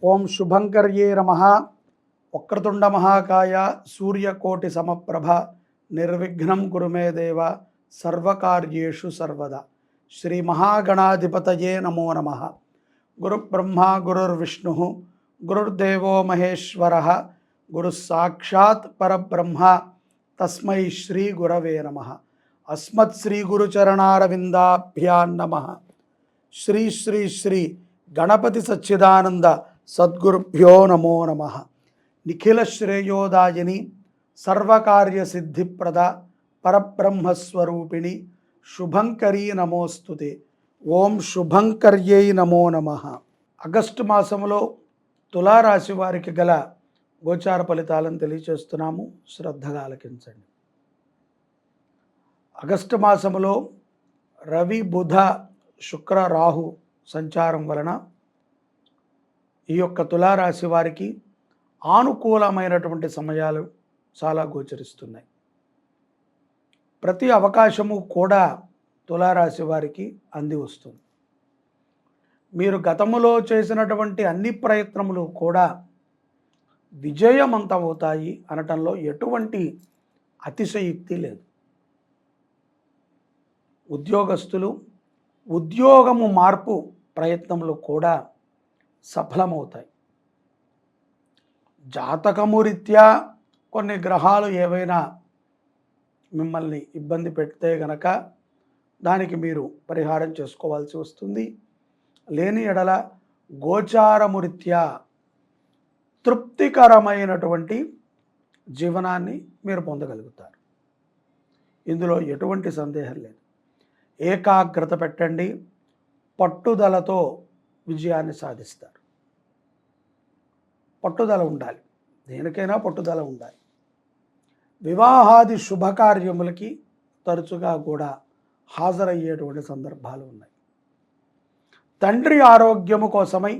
ఓం శుభంకర్యే నమః. వక్రతుండ మహాకాయ సూర్యకోటి సమప్రభ నిర్విఘ్నం కురు మే దేవ సర్వకార్యేషు సర్వదా. శ్రీ మహాగణాధిపతయే నమో నమః. గురుబ్రహ్మ గురుర్విష్ణు గురుర్దేవో మహేశ్వర గురు సాక్షాత్ పరబ్రహ్మ తస్మై శ్రీ గురవే నమః. అస్మత్ శ్రీ గురుచరణారవిందాభ్యాం నమః. శ్రీ శ్రీ శ్రీ గణపతి సచ్చిదానంద సద్గురుభ్యో నమో నమః. నిఖిల శ్రేయోదాయిని సర్వకార్య సిద్ధిప్రద పరబ్రహ్మస్వరూపిణి శుభంకరీ నమోస్తుతే. ఓం శుభంకర్యై నమో నమః. ఆగస్టు మాసంలో తులారాశి వారికి గల గోచార ఫలితాలను తెలియచేస్తున్నాము, శ్రద్ధగా ఆలకించండి. ఆగస్టు మాసంలో రవి బుధ శుక్ర రాహు సంచారం వలన ఈ యొక్క తులారాశి వారికి ఆనుకూలమైనటువంటి సమయాలు చాలా గోచరిస్తున్నాయి. ప్రతి అవకాశము కూడా తులారాశి వారికి అంది వస్తుంది. మీరు గతములో చేసినటువంటి అన్ని ప్రయత్నములు కూడా విజయవంతమవుతాయి అనటంలో ఎటువంటి అతిశయుక్తి లేదు. ఉద్యోగస్తులు ఉద్యోగము మార్పు ప్రయత్నములు కూడా సఫలమవుతాయి. జాతకము రీత్యా కొన్ని గ్రహాలు ఏవైనా మిమ్మల్ని ఇబ్బంది పెడితే గనక దానికి మీరు పరిహారం చేసుకోవాల్సి వస్తుంది. లేని ఎడల గోచారము రీత్యా తృప్తికరమైనటువంటి జీవనాన్ని మీరు పొందగలుగుతారు. ఇందులో ఎటువంటి సందేహం లేదు. ఏకాగ్రత పెట్టండి, పట్టుదలతో విజయాన్ని సాధిస్తారు. పట్టుదల ఉండాలి, దేనికైనా పట్టుదల ఉండాలి. వివాహాది శుభకార్యములకి తరచుగా కూడా హాజరయ్యేటువంటి సందర్భాలు ఉన్నాయి. తండ్రి ఆరోగ్యము కోసమై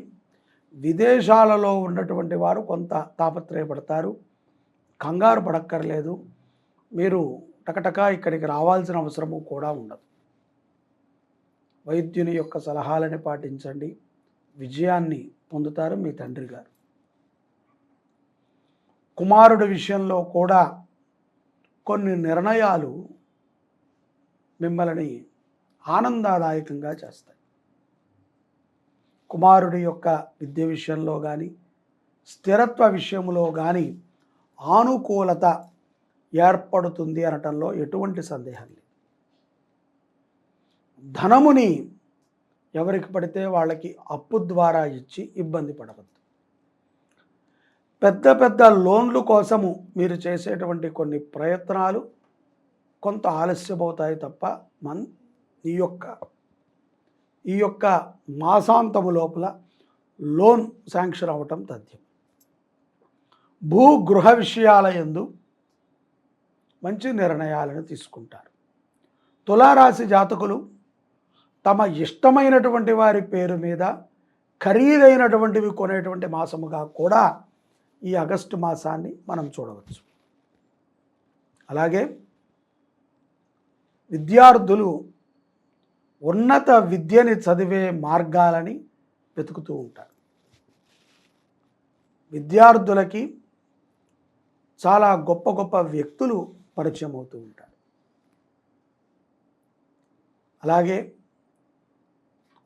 విదేశాలలో ఉన్నటువంటి వారు కొంత తాపత్రయపడతారు. కంగారు పడక్కర్లేదు. మీరు టకటకా ఇక్కడికి రావాల్సిన అవసరము కూడా ఉండదు. వైద్యుని యొక్క సలహాలని పాటించండి, విజయాన్ని పొందుతారు మీ తండ్రి గారు. కుమారుడి విషయంలో కూడా కొన్ని నిర్ణయాలు మిమ్మల్ని ఆనందదాయకంగా చేస్తాయి. కుమారుడి యొక్క విద్య విషయంలో కానీ స్థిరత్వ విషయంలో కానీ ఆనుకూలత ఏర్పడుతుంది అనటంలో ఎటువంటి సందేహం లేదు. ధనముని ఎవరికి పడితే వాళ్ళకి అప్పు ద్వారా ఇచ్చి ఇబ్బంది పడవద్దు. పెద్ద పెద్ద లోన్లు కోసము మీరు చేసేటువంటి కొన్ని ప్రయత్నాలు కొంత ఆలస్యమవుతాయి తప్ప ఈ యొక్క మాసాంతము లోపల లోన్ శాంక్షన్ అవ్వటం తథ్యం. భూగృహ విషయాల యందు మంచి నిర్ణయాలను తీసుకుంటారు. తులారాశి జాతకులు తమ ఇష్టమైనటువంటి వారి పేరు మీద ఖరీదైనటువంటివి కొనేటువంటి మాసముగా కూడా ఈ ఆగస్టు మాసాన్ని మనం చూడవచ్చు. అలాగే విద్యార్థులు ఉన్నత విద్యని చదివే మార్గాలని వెతుకుతూ ఉంటారు. విద్యార్థులకి చాలా గొప్ప గొప్ప వ్యక్తులు పరిచయం అవుతూ ఉంటారు. అలాగే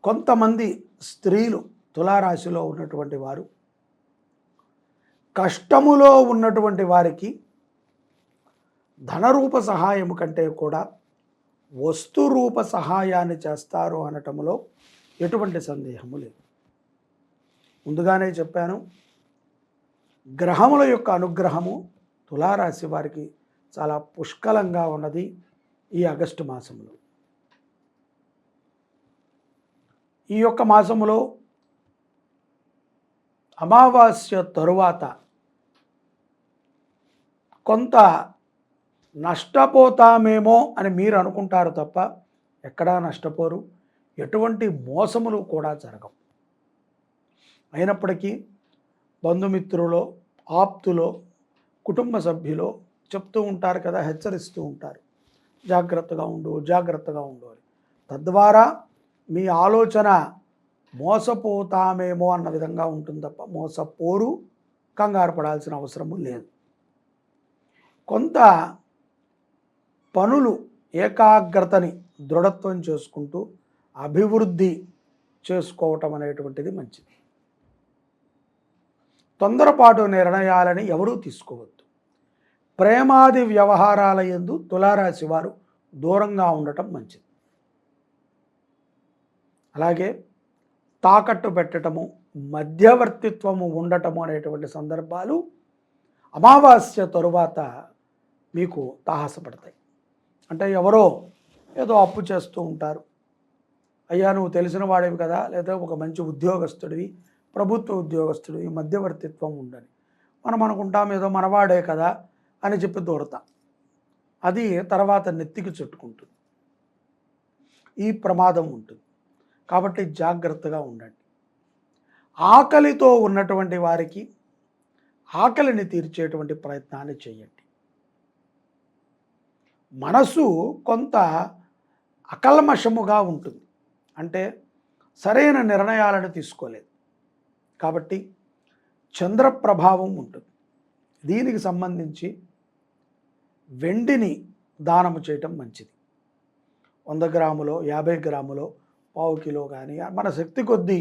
కొంతమంది స్త్రీలు తులారాశిలో ఉన్నటువంటి వారు కష్టములో ఉన్నటువంటి వారికి ధనరూప సహాయము కంటే కూడా వస్తురూప సహాయాన్ని చేస్తారు అనటంలో ఎటువంటి సందేహము లేదు. ముందుగానే చెప్పాను, గ్రహముల యొక్క అనుగ్రహము తులారాశి వారికి చాలా పుష్కలంగా ఉన్నది ఈ ఆగస్టు మాసంలో. ఈ యొక్క మాసములో అమావాస్య తరువాత కొంత నష్టపోతామేమో అని మీరు అనుకుంటారు తప్ప ఎక్కడా నష్టపోరు. ఎటువంటి మోసములు కూడా జరగవు. అయినప్పటికీ బంధుమిత్రులో ఆప్తులో కుటుంబ సభ్యులో చెప్తూ ఉంటారు కదా, హెచ్చరిస్తూ ఉంటారు, జాగ్రత్తగా ఉండు జాగ్రత్తగా ఉండు అని. తద్వారా మీ ఆలోచన మోసపోతామేమో అన్న విధంగా ఉంటుంది తప్ప మోసపోరు, కంగారు పడాల్సిన అవసరము లేదు. కొంత పనులు ఏకాగ్రతని దృఢత్వం చేసుకుంటూ అభివృద్ధి చేసుకోవటం అనేటువంటిది మంచిది. తొందరపాటు నిర్ణయాలని ఎవరూ తీసుకోవద్దు. ప్రేమాది వ్యవహారాల యందు తులారాశి వారు దూరంగా ఉండటం మంచిది. అలాగే తాకట్టు పెట్టడము, మధ్యవర్తిత్వము ఉండటము అనేటువంటి సందర్భాలు అమావాస్య తరువాత మీకు తాహసపడతాయి. అంటే ఎవరో ఏదో అప్పు చేస్తూ ఉంటారు. అయ్యా నువ్వు తెలిసిన వాడివి కదా, లేదా ఒక మంచి ఉద్యోగస్తుడివి, ప్రభుత్వ ఉద్యోగస్తుడివి, మధ్యవర్తిత్వం ఉండని మనం అనుకుంటాం ఏదో మనవాడే కదా అని చెప్పి దూరతాం. అది తర్వాత నెత్తికి చుట్టుకుంటుంది. ఈ ప్రమాదం ఉంటుంది. కాబట్టి జాగ్రత్తగా ఉండండి. ఆకలితో ఉన్నటువంటి వారికి ఆకలిని తీర్చేటువంటి ప్రయత్నాన్ని చేయండి. మనసు కొంత అకల్మషముగా ఉంటుంది. అంటే సరైన నిర్ణయాలను తీసుకోలేదు. కాబట్టి చంద్ర ప్రభావం ఉంటుంది. దీనికి సంబంధించి వెండిని దానము చేయటం మంచిది. 100 గ్రాములో, 50 గ్రాములో, పావు కిలో కానీ మన శక్తి కొద్దీ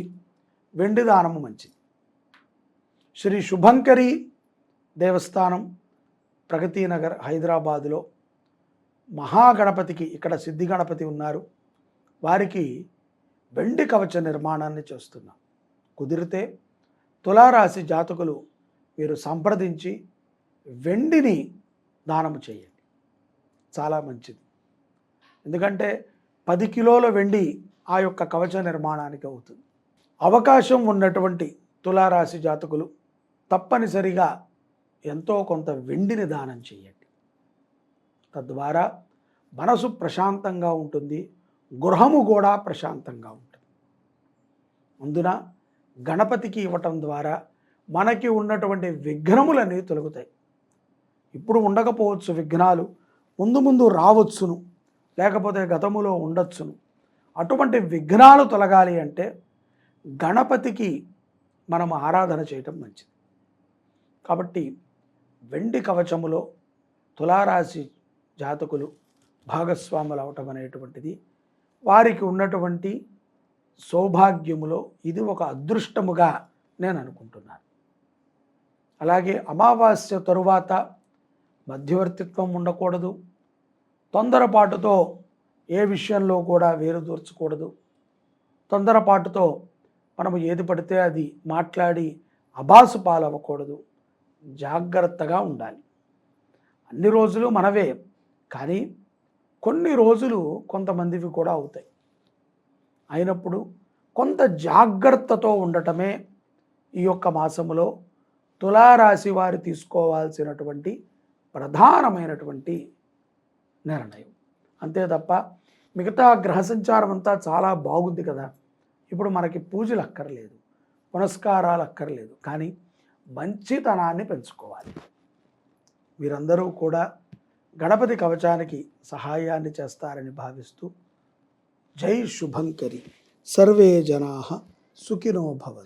వెండి దానము మంచిది. శ్రీ శుభంకరి దేవస్థానం, ప్రగతినగర్, హైదరాబాదులో మహాగణపతికి, ఇక్కడ సిద్ధి గణపతి ఉన్నారు, వారికి వెండి కవచ నిర్మాణాన్ని చేస్తున్నాం. కుదిరితే తులారాశి జాతకులు మీరు సంప్రదించి వెండిని దానము చేయండి. చాలా మంచిది. ఎందుకంటే 10 కిలోల వెండి ఆ యొక్క కవచ నిర్మాణానికి అవుతుంది. అవకాశం ఉన్నటువంటి తులారాశి జాతకులు తప్పనిసరిగా ఎంతో కొంత వెండిని దానం చేయండి. తద్వారా మనసు ప్రశాంతంగా ఉంటుంది, గృహము కూడా ప్రశాంతంగా ఉంటుంది. అందున గణపతికి ఇవ్వటం ద్వారా మనకి ఉన్నటువంటి విఘ్నములన్నీ తొలగుతాయి. ఇప్పుడు ఉండకపోవచ్చు విఘ్నాలు, ముందు ముందు రావచ్చును, లేకపోతే గతములో ఉండొచ్చును. అటువంటి విఘ్నాలు తొలగాలి అంటే గణపతికి మనం ఆరాధన చేయటం మంచిది. కాబట్టి వెండి కవచములో తులారాశి జాతకులు భాగస్వాములు అవటం అనేటువంటిది వారికి ఉన్నటువంటి సౌభాగ్యములో ఇది ఒక అదృష్టముగా నేను అనుకుంటున్నాను. అలాగే అమావాస్య తరువాత మధ్యవర్తిత్వం ఉండకూడదు. తొందరపాటుతో ఏ విషయంలో కూడా వేరుదూర్చకూడదు. తొందరపాటుతో మనము ఏది పడితే అది మాట్లాడి అబాసు పాలవ్వకూడదు. జాగ్రత్తగా ఉండాలి. అన్ని రోజులు మనవే, కానీ కొన్ని రోజులు కొంతమందివి కూడా అవుతాయి. అయినప్పుడు కొంత జాగ్రత్తతో ఉండటమే ఈ యొక్క మాసములో తులారాశి వారు తీసుకోవాల్సినటువంటి ప్రధానమైనటువంటి నిర్ణయం. అంతే తప్ప మిగతా గ్రహ సంచారం అంతా చాలా బాగుంది కదా, ఇప్పుడు మనకి పూజలు అక్కర్లేదు, పునస్కారాలు అక్కర్లేదు, కానీ మంచితనాన్ని పెంచుకోవాలి. వీరందరూ కూడా గణపతి కవచానికి సహాయాన్ని చేస్తారని భావిస్తూ జై శుభంకరి. సర్వే జనాః సుఖినో భవంతు.